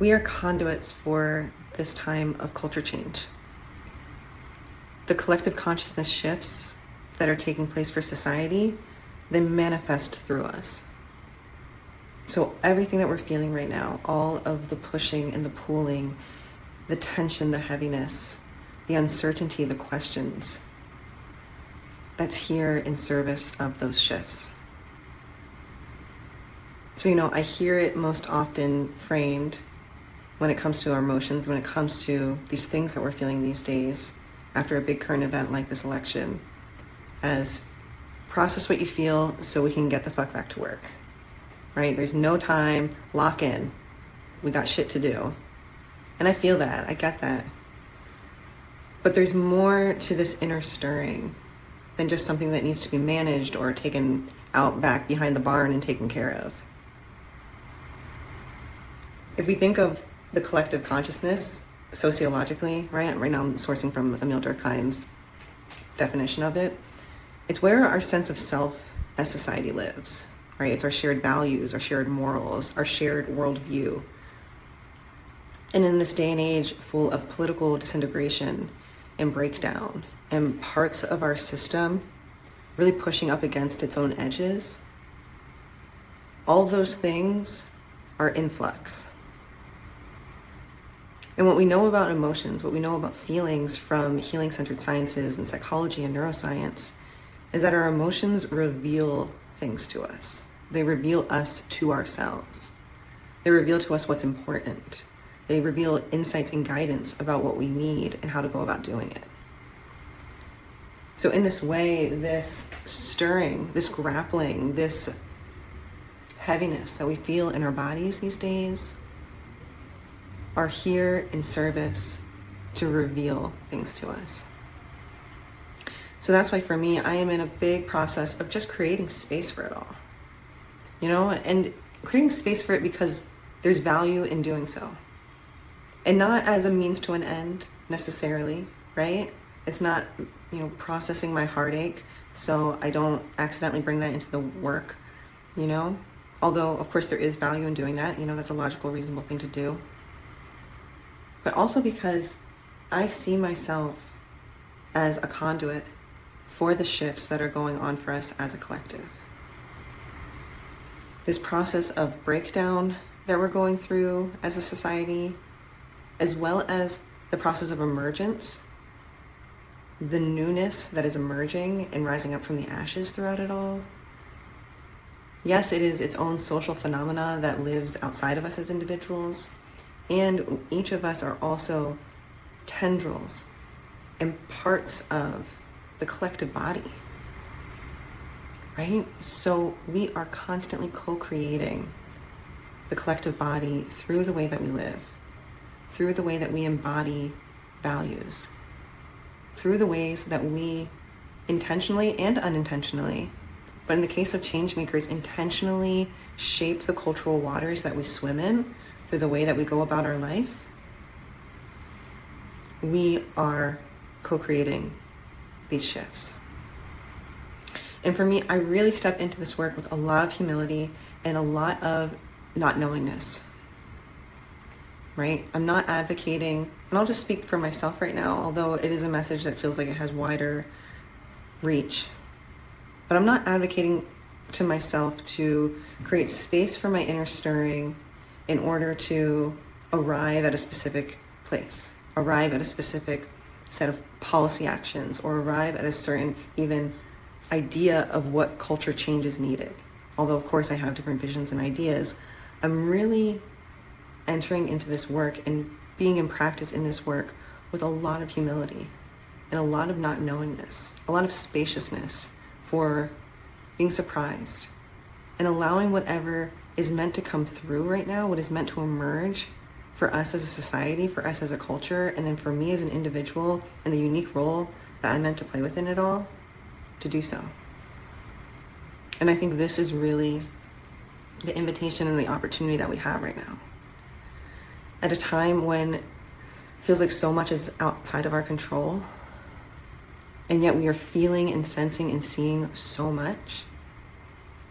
We are conduits for this time of culture change. The collective consciousness shifts that are taking place for society, they manifest through us. So everything that we're feeling right now, all of the pushing and the pulling, the tension, the heaviness, the uncertainty, the questions, that's here in service of those shifts. So, I hear it most often framed when it comes to our emotions, when it comes to these things that we're feeling these days after a big current event like this election, as process what you feel so we can get the fuck back to work, right? There's no time, lock in. We got shit to do. And I feel that, I get that. But there's more to this inner stirring than just something that needs to be managed or taken out back behind the barn and taken care of. If we think of the collective consciousness sociologically, right now I'm sourcing from Emil Durkheim's definition of it, it's where our sense of self as society lives, right? It's our shared values, our shared morals, our shared worldview. And in this day and age full of political disintegration and breakdown and parts of our system really pushing up against its own edges, all those things are in flux. And what we know about emotions, what we know about feelings from healing-centered sciences and psychology and neuroscience is that our emotions reveal things to us. They reveal us to ourselves. They reveal to us what's important. They reveal insights and guidance about what we need and how to go about doing it. So in this way, this stirring, this grappling, this heaviness that we feel in our bodies these days are here in service to reveal things to us. So that's why for me, I am in a big process of just creating space for it all, and creating space for it because there's value in doing so. And not as a means to an end necessarily, right? It's not, processing my heartache so I don't accidentally bring that into the work, although of course there is value in doing that, that's a logical, reasonable thing to do. But also because I see myself as a conduit for the shifts that are going on for us as a collective. This process of breakdown that we're going through as a society, as well as the process of emergence, the newness that is emerging and rising up from the ashes throughout it all. Yes, it is its own social phenomena that lives outside of us as individuals, and each of us are also tendrils and parts of the collective body, right? So we are constantly co-creating the collective body through the way that we live, through the way that we embody values, through the ways that we intentionally and unintentionally, but in the case of change makers, intentionally shape the cultural waters that we swim in through the way that we go about our life. We are co-creating these shifts. And for me, I really step into this work with a lot of humility and a lot of not knowingness, right? I'm not advocating, and I'll just speak for myself right now, although it is a message that feels like it has wider reach. But I'm not advocating to myself to create space for my inner stirring in order to arrive at a specific place, arrive at a specific set of policy actions, or arrive at a certain even idea of what culture change is needed. Although of course I have different visions and ideas, I'm really entering into this work and being in practice in this work with a lot of humility and a lot of not knowingness, a lot of spaciousness for being surprised and allowing whatever is meant to come through right now, what is meant to emerge for us as a society, for us as a culture, and then for me as an individual and the unique role that I'm meant to play within it all, to do so. And I think this is really the invitation and the opportunity that we have right now. At a time when it feels like so much is outside of our control, and yet we are feeling and sensing and seeing so much,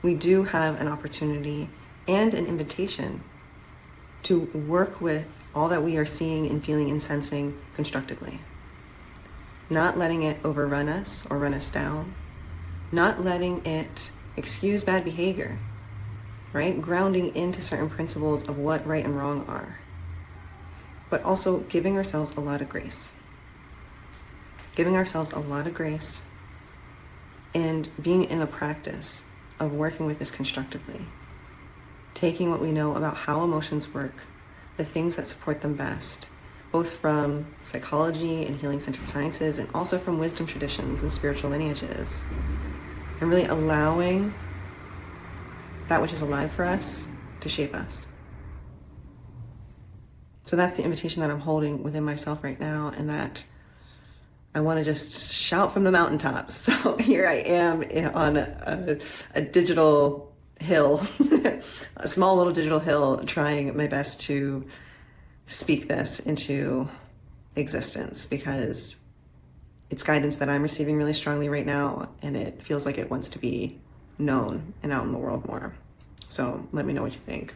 we do have an opportunity and an invitation to work with all that we are seeing and feeling and sensing constructively. Not letting it overrun us or run us down. Not letting it excuse bad behavior, right? Grounding into certain principles of what right and wrong are. But also giving ourselves a lot of grace. Giving ourselves a lot of grace and being in the practice of working with this constructively. Taking what we know about how emotions work, the things that support them best, both from psychology and healing-centered sciences and also from wisdom traditions and spiritual lineages, and really allowing that which is alive for us to shape us. So that's the invitation that I'm holding within myself right now, and that I want to just shout from the mountaintops. So here I am on a digital hill, a small little digital hill, trying my best to speak this into existence, because it's guidance that I'm receiving really strongly right now, and it feels like it wants to be known and out in the world more. So let me know what you think.